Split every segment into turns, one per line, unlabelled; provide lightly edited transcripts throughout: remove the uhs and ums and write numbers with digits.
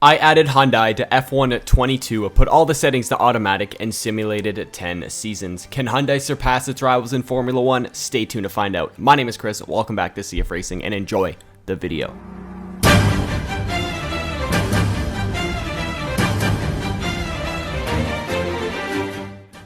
I added Hyundai to F1 22, put all the settings to automatic, and simulated 10 seasons. Can Hyundai surpass its rivals in Formula 1? Stay tuned to find out. My name is Chris, welcome back to CFRacing, and enjoy the video.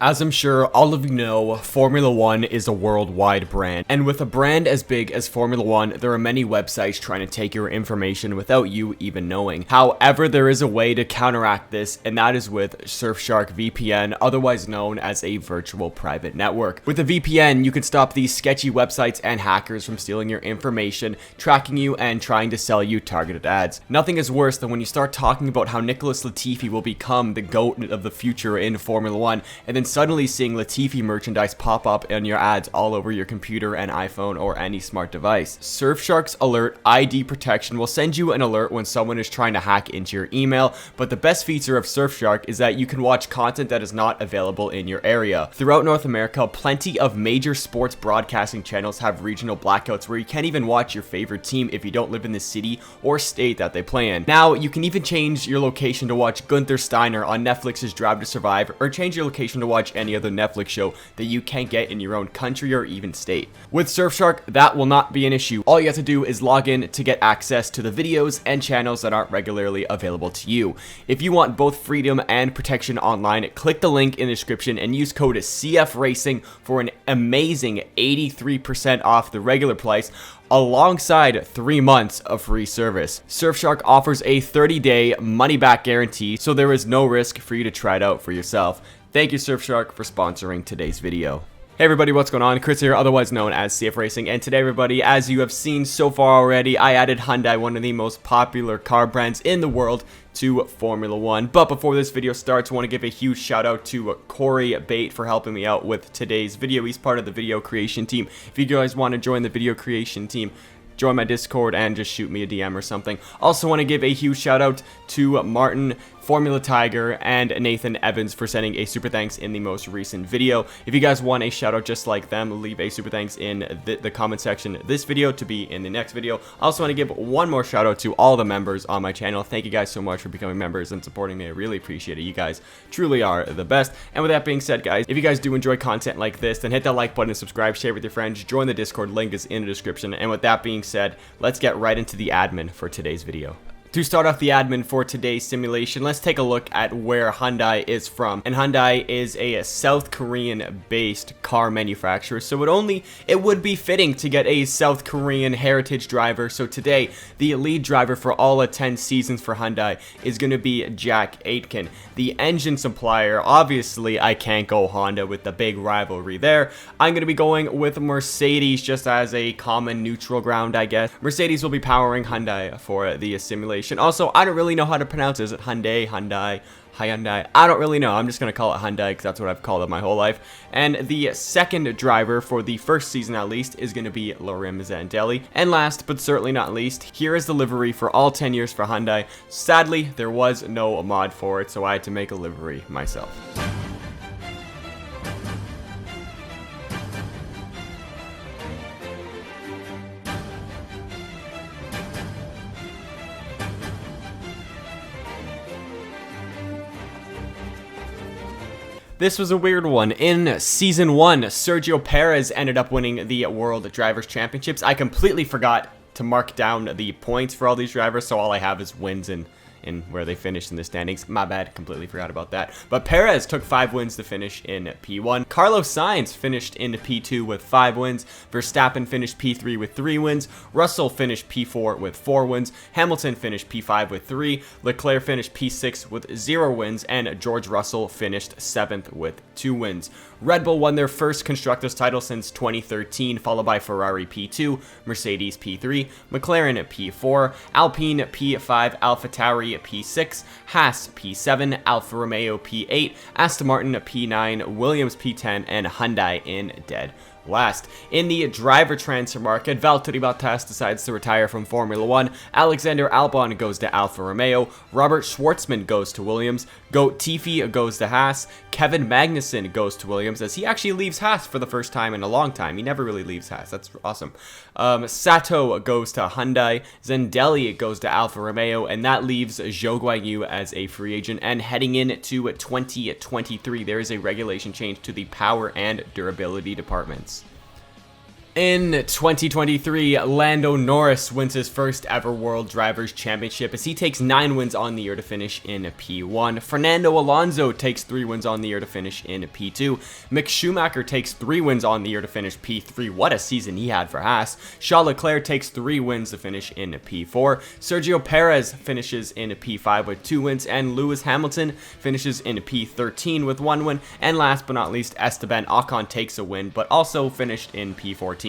As I'm sure all of you know, Formula 1 is a worldwide brand, and with a brand as big as Formula 1, there are many websites trying to take your information without you even knowing. However, there is a way to counteract this, and that is with Surfshark VPN, otherwise known as a virtual private network. With a VPN, you can stop these sketchy websites and hackers from stealing your information, tracking you, and trying to sell you targeted ads. Nothing is worse than when you start talking about how Nicholas Latifi will become the GOAT of the future in Formula 1, and then suddenly seeing Latifi merchandise pop up in your ads all over your computer and iPhone or any smart device. Surfshark's Alert ID protection will send you an alert when someone is trying to hack into your email, but the best feature of Surfshark is that you can watch content that is not available in your area. Throughout North America, plenty of major sports broadcasting channels have regional blackouts where you can't even watch your favorite team if you don't live in the city or state that they play in. Now, you can even change your location to watch Gunther Steiner on Netflix's Drive to Survive, or change your location to watch any other Netflix show that you can't get in your own country or even state. With Surfshark, that will not be an issue. All you have to do is log in to get access to the videos and channels that aren't regularly available to you. If you want both freedom and protection online, click the link in the description and use code CFRacing for an amazing 83% off the regular price, alongside 3 months of free service. Surfshark offers a 30-day money-back guarantee, so there is no risk for you to try it out for yourself. Thank you, Surfshark, for sponsoring today's video. Hey everybody, what's going on? Chris here, otherwise known as CFRacing, and today everybody, as you have seen so far already, I added Hyundai, one of the most popular car brands in the world, to Formula 1. But before this video starts, I want to give a huge shout out to Corey Bate for helping me out with today's video. He's part of the video creation team. If you guys want to join the video creation team, join my Discord and just shoot me a DM or something. Also want to give a huge shout out to Martin, Formula Tiger, and Nathan Evans for sending a super thanks in the most recent video. If you guys want a shout out just like them, leave a super thanks in the comment section this video to be in the next video. I also want to give one more shout out to all the members on my channel. Thank you guys so much for becoming members and supporting me. I really appreciate it. You guys truly are the best. And with that being said, guys, if you guys do enjoy content like this, then hit that like button and subscribe, share with your friends, join the Discord, link is in the description. And with that being said, let's get right into the admin for today's video. To start off the admin for today's simulation, let's take a look at where Hyundai is from. And Hyundai is a South Korean based car manufacturer, so it would be fitting to get a South Korean heritage driver. So today, the lead driver for all 10 seasons for Hyundai is going to be Jack Aitken. The engine supplier, obviously I can't go Honda with the big rivalry there. I'm going to be going with Mercedes just as a common neutral ground, I guess. Mercedes will be powering Hyundai for the simulation. Also, I don't really know how to pronounce it. Is it Hyundai, Hyundai, Hyundai? I don't really know. I'm just going to call it Hyundai because that's what I've called it my whole life. And the second driver for the first season at least is going to be Lorim Zandelli. And last but certainly not least, here is the livery for all 10 years for Hyundai. Sadly, there was no mod for it, so I had to make a livery myself. This was a weird one. In Season 1, Sergio Perez ended up winning the World Drivers' Championships. I completely forgot to mark down the points for all these drivers, so all I have is wins and where they finished in the standings. My bad, completely forgot about that. But Perez took 5 wins to finish in P1. Carlos Sainz finished in P2 with 5 wins. Verstappen finished P3 with 3 wins. Russell finished P4 with 4 wins. Hamilton finished P5 with 3. Leclerc finished P6 with 0 wins. And George Russell finished 7th with 2 wins. Red Bull won their first Constructors title since 2013, followed by Ferrari P2, Mercedes P3, McLaren P4, Alpine P5, AlphaTauri P6, Haas P7, Alfa Romeo P8, Aston Martin P9, Williams P10, and Hyundai in dead Last, in the driver transfer market, Valtteri Bottas decides to retire from Formula 1, Alexander Albon goes to Alfa Romeo, Robert Schwartzman goes to Williams, Goat Tiffy goes to Haas, Kevin Magnussen goes to Williams, as he actually leaves Haas for the first time in a long time. He never really leaves Haas. That's awesome. Sato goes to Hyundai, Zendelli goes to Alfa Romeo, and that leaves Zhou Guanyu as a free agent. And heading into 2023, there is a regulation change to the power and durability departments. In 2023, Lando Norris wins his first ever World Drivers' Championship as he takes 9 wins on the year to finish in P1. Fernando Alonso takes 3 wins on the year to finish in P2. Mick Schumacher takes 3 wins on the year to finish P3. What a season he had for Haas. Charles Leclerc takes 3 wins to finish in P4. Sergio Perez finishes in P5 with 2 wins, and Lewis Hamilton finishes in P13 with 1 win. And last but not least, Esteban Ocon takes a win, but also finished in P14.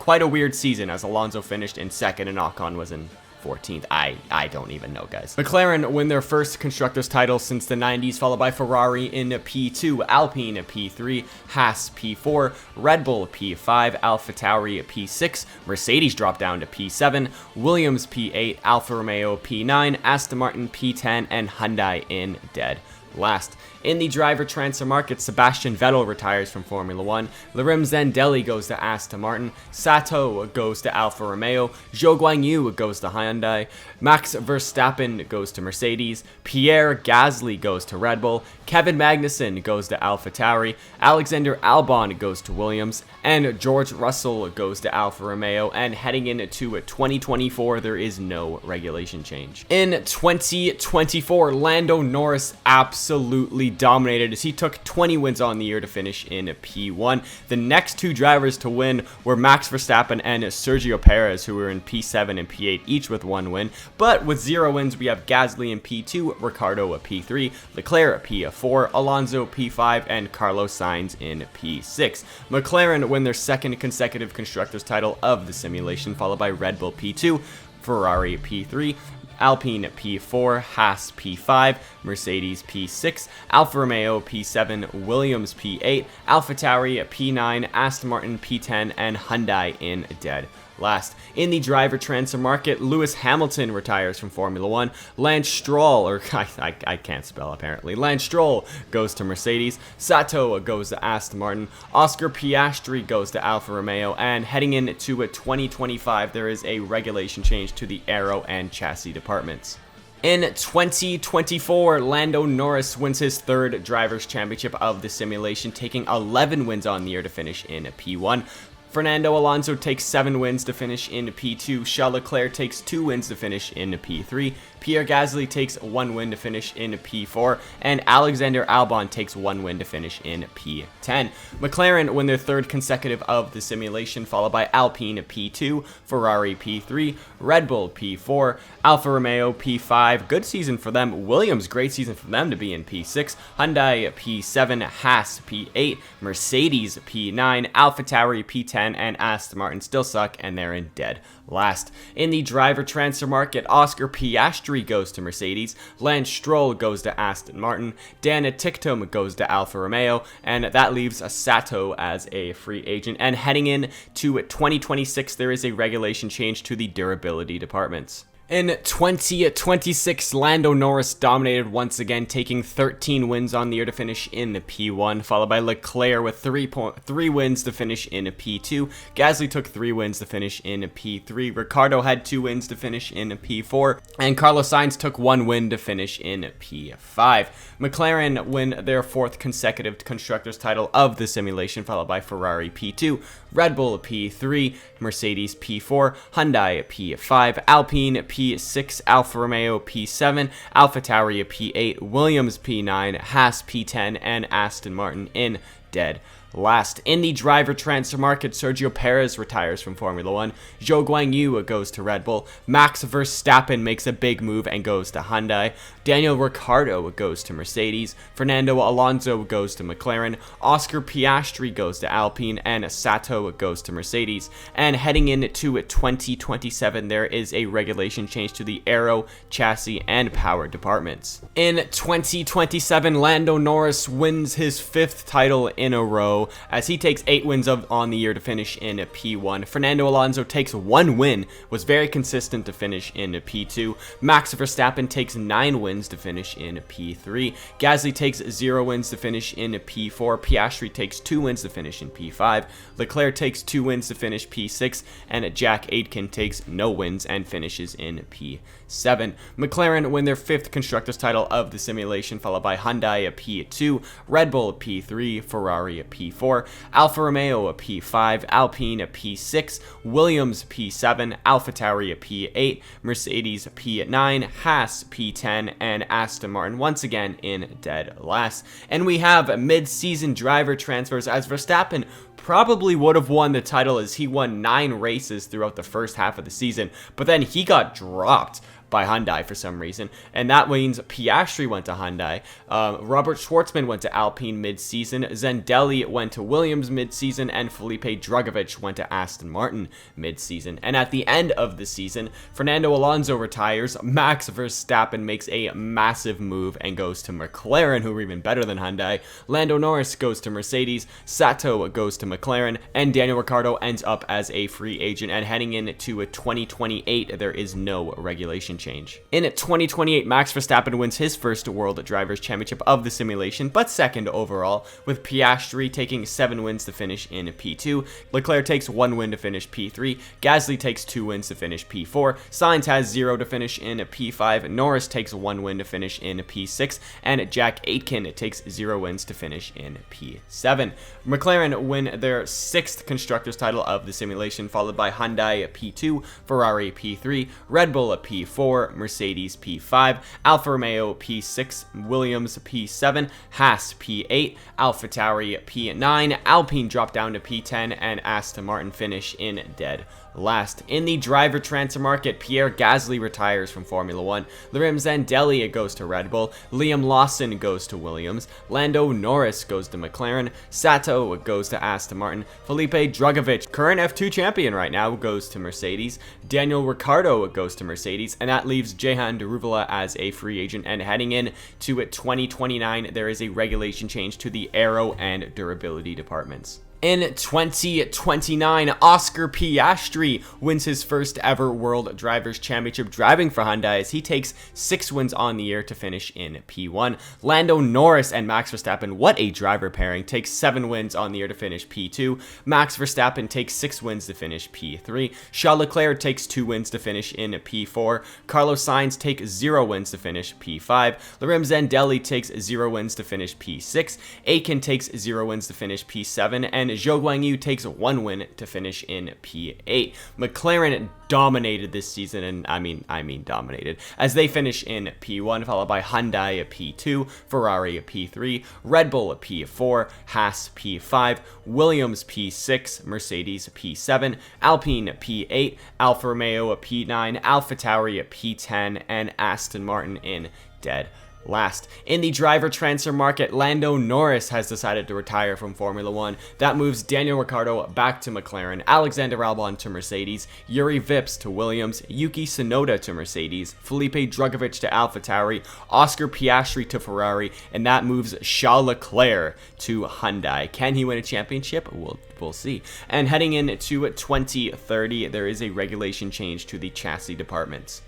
Quite a weird season as Alonso finished in 2nd and Ocon was in 14th. I don't even know, guys. McLaren win their first constructors title since the 90s, followed by Ferrari in P2, Alpine P3, Haas P4, Red Bull P5, AlphaTauri P6, Mercedes dropped down to P7, Williams P8, Alfa Romeo P9, Aston Martin P10, and Hyundai in dead last. In the driver transfer market, Sebastian Vettel retires from Formula 1, Lirim Zendelli goes to Aston Martin, Sato goes to Alfa Romeo, Zhou Guanyu goes to Hyundai, Max Verstappen goes to Mercedes, Pierre Gasly goes to Red Bull, Kevin Magnussen goes to AlphaTauri, Alexander Albon goes to Williams, and George Russell goes to Alfa Romeo. And heading into 2024, there is no regulation change. In 2024, Lando Norris absolutely dominated as he took 20 wins on the year to finish in P1. The next 2 drivers to win were Max Verstappen and Sergio Perez, who were in P7 and P8, each with 1 win. But with 0 wins, we have Gasly in P2, Ricciardo at P3, Leclerc at P4, Alonso P5, and Carlos Sainz in P6. McLaren win their 2nd consecutive constructors title of the simulation, followed by Red Bull P2, Ferrari P3, Alpine P4, Haas P5, Mercedes P6, Alfa Romeo P7, Williams P8, AlphaTauri P9, Aston Martin P10, and Hyundai in dead last. In the driver transfer market, Lewis Hamilton retires from Formula 1. Lance Stroll, or I can't spell apparently. Lance Stroll goes to Mercedes. Sato goes to Aston Martin. Oscar Piastri goes to Alfa Romeo. And heading into 2025, there is a regulation change to the aero and chassis departments. In 2024, Lando Norris wins his 3rd Drivers' Championship of the simulation, taking 11 wins on the year to finish in P1. Fernando Alonso takes 7 wins to finish in P2, Charles Leclerc takes 2 wins to finish in P3, Pierre Gasly takes 1 win to finish in P4, and Alexander Albon takes 1 win to finish in P10. McLaren win their 3rd consecutive of the simulation, followed by Alpine P2, Ferrari P3, Red Bull P4, Alfa Romeo P5, good season for them, Williams, great season for them to be in P6, Hyundai P7, Haas P8, Mercedes P9, AlphaTauri P10, and Aston Martin still suck, and they're in dead last. In the driver transfer market, Oscar Piastri goes to Mercedes, Lance Stroll goes to Aston Martin, Dana Ticktum goes to Alfa Romeo, and that leaves Sato as a free agent. And heading in to 2026, there is a regulation change to the durability departments. In 2026, Lando Norris dominated once again, taking 13 wins on the year to finish in the P1, followed by Leclerc with 3 wins to finish in a P2. Gasly took 3 wins to finish in a P3. Ricciardo had 2 wins to finish in a P4. And Carlos Sainz took 1 win to finish in a P5. McLaren win their 4th consecutive constructors title of the simulation, followed by Ferrari P2, Red Bull P3, Mercedes P4, Hyundai P5, Alpine P6, Alfa Romeo P7, AlphaTauri P8, Williams P9, Haas P10, and Aston Martin in dead last. In the driver transfer market, Sergio Perez retires from Formula 1, Zhou Guanyu goes to Red Bull, Max Verstappen makes a big move and goes to Hyundai, Daniel Ricciardo goes to Mercedes, Fernando Alonso goes to McLaren, Oscar Piastri goes to Alpine, and Sato goes to Mercedes. And heading into 2027, there is a regulation change to the aero, chassis, and power departments. In 2027, Lando Norris wins his 5th title in a row Ricciardo, as he takes 8 wins on the year to finish in P1. Fernando Alonso takes 1 win, was very consistent to finish in P2. Max Verstappen takes 9 wins to finish in P3. Gasly takes 0 wins to finish in P4. Piastri takes 2 wins to finish in P5. Leclerc takes 2 wins to finish P6. And Jack Aitken takes no wins and finishes in P7. McLaren win their 5th Constructors title of the simulation, followed by Hyundai a P2, Red Bull a P3, Ferrari a P4, Alfa Romeo a P5, Alpine a P6, Williams P7, AlphaTauri a P8, Mercedes P9, Haas P10, and Aston Martin once again in dead last. And we have mid-season driver transfers, as Verstappen probably would have won the title as he won 9 races throughout the first half of the season, but then he got dropped by Hyundai for some reason, and that means Piastri went to Hyundai, Robert Schwartzman went to Alpine mid-season, Zendelli went to Williams mid-season, and Felipe Drugovich went to Aston Martin mid-season. And at the end of the season, Fernando Alonso retires, Max Verstappen makes a massive move and goes to McLaren, who are even better than Hyundai, Lando Norris goes to Mercedes, Sato goes to McLaren, and Daniel Ricciardo ends up as a free agent. And heading into 2028, there is no regulation change. In 2028, Max Verstappen wins his first World Drivers' Championship of the simulation, but second overall, with Piastri taking 7 wins to finish in P2, Leclerc takes 1 win to finish P3, Gasly takes 2 wins to finish P4, Sainz has 0 to finish in P5, Norris takes 1 win to finish in P6, and Jack Aitken takes 0 wins to finish in P7. McLaren win their 6th Constructors title of the simulation, followed by Hyundai P2, Ferrari P3, Red Bull P4, Mercedes P5, Alfa Romeo P6, Williams P7, Haas P8, AlphaTauri P9, Alpine drop down to P10, and Aston Martin finish in dead last. In the driver transfer market, Pierre Gasly retires from Formula 1, Liam Zendelli goes to Red Bull, Liam Lawson goes to Williams, Lando Norris goes to McLaren, Sato goes to Aston Martin, Felipe Drugovich, current F2 champion right now, goes to Mercedes, Daniel Ricciardo goes to Mercedes, and that leaves Jehan Daruvala as a free agent. And heading in to 2029, there is a regulation change to the aero and durability departments. In 2029, Oscar Piastri wins his first ever World Drivers' Championship driving for Hyundai as he takes 6 wins on the year to finish in P1. Lando Norris and Max Verstappen, what a driver pairing, takes 7 wins on the year to finish P2. Max Verstappen takes 6 wins to finish P3. Charles Leclerc takes 2 wins to finish in P4. Carlos Sainz takes 0 wins to finish P5. Liam Zendelli takes 0 wins to finish P6. Aitken takes 0 wins to finish P7, and Zhou Guanyu takes 1 win to finish in P8. McLaren dominated this season, and I mean dominated, as they finish in P1, followed by Hyundai at P2, Ferrari at P3, Red Bull at P4, Haas P5, Williams P6, Mercedes P7, Alpine at P8, Alfa Romeo at P9, AlphaTauri at P10, and Aston Martin in dead last. In the driver transfer market, Lando Norris has decided to retire from Formula 1. That moves Daniel Ricciardo back to McLaren, Alexander Albon to Mercedes, Yuri Vips to Williams, Yuki Tsunoda to Mercedes, Felipe Drugovich to AlphaTauri, Oscar Piastri to Ferrari, and that moves Charles Leclerc to Hyundai. Can he win a championship? We'll see. And heading into 2030, there is a regulation change to the chassis departments.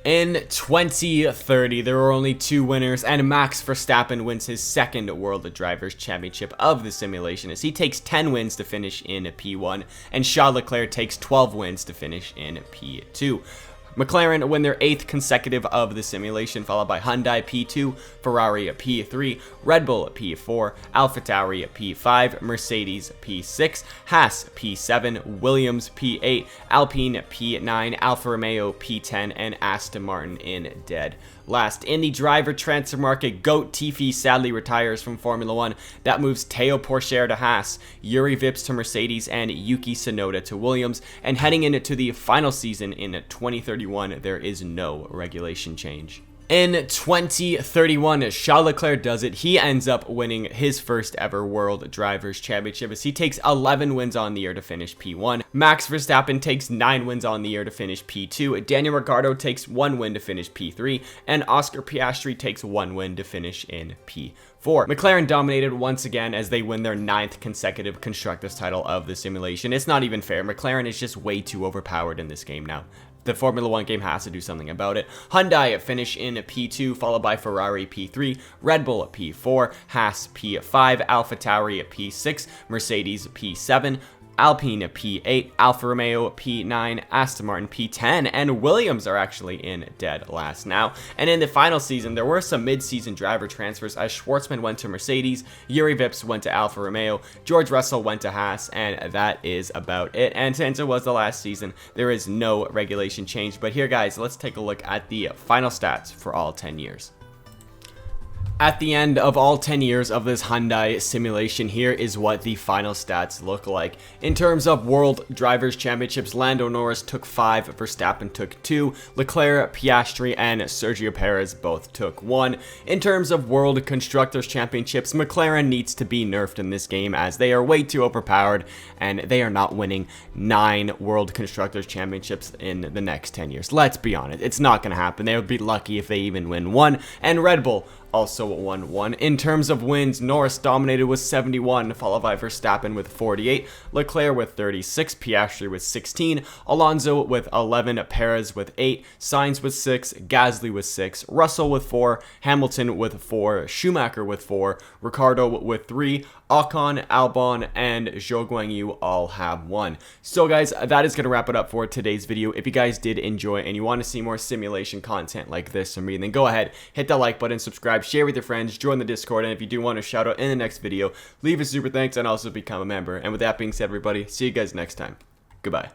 In 2030, there are only 2 winners, and Max Verstappen wins his 2nd World Drivers' Championship of the simulation as he takes 10 wins to finish in P1, and Charles Leclerc takes 12 wins to finish in P2. McLaren win their 8th consecutive of the simulation, followed by Hyundai P2, Ferrari at P3, Red Bull at P4, AlphaTauri at P5, Mercedes P6, Haas P7, Williams P8, Alpine P9, Alfa Romeo P10, and Aston Martin in dead last. In the driver transfer market, Goat Tiffy sadly retires from Formula 1. That moves Teo Pourchaire to Haas, Yuri Vips to Mercedes, and Yuki Tsunoda to Williams. And heading into the final season in 2031, there is no regulation change. In 2031, Charles Leclerc does it. He ends up winning his first ever World Drivers' Championship as he takes 11 wins on the year to finish P1. Max Verstappen takes 9 wins on the year to finish P2. Daniel Ricciardo takes 1 win to finish P3. And Oscar Piastri takes 1 win to finish in P4. McLaren dominated once again as they win their 9th consecutive Constructors title of the simulation. It's not even fair. McLaren is just way too overpowered in this game now. The Formula 1 game has to do something about it. Hyundai finish in P2, followed by Ferrari P3, Red Bull P4, Haas P5, AlphaTauri P6, Mercedes P7, Alpine P8, Alfa Romeo P9, Aston Martin P10, and Williams are actually in dead last now. And in the final season, there were some mid-season driver transfers as Schwartzman went to Mercedes, Yuri Vips went to Alfa Romeo, George Russell went to Haas, and that is about it. And since it was the last season, there is no regulation change. But here, guys, let's take a look at the final stats for all 10 years. At the end of all 10 years of this Hyundai simulation, here is what the final stats look like. In terms of World Drivers' Championships, Lando Norris took 5, Verstappen took 2, Leclerc, Piastri, and Sergio Perez both took 1. In terms of World Constructors' Championships, McLaren needs to be nerfed in this game as they are way too overpowered and they are not winning 9 World Constructors' Championships in the next 10 years. Let's be honest, it's not going to happen. They would be lucky if they even win 1. And Red Bull also won 1. In terms of wins, Norris dominated with 71, followed by Verstappen with 48, Leclerc with 36, Piastri with 16, Alonso with 11, Perez with 8, Sainz with 6, Gasly with 6, Russell with 4, Hamilton with 4, Schumacher with 4, Ricciardo with 3, Ocon, Albon, and Zhou Guanyu all have 1. So guys, that is going to wrap it up for today's video. If you guys did enjoy and you want to see more simulation content like this from me, then go ahead, hit that like button, subscribe, share with your friends, join the Discord, and if you do want a shout out in the next video, leave a super thanks and also become a member. And with that being said, everybody, see you guys next time. Goodbye.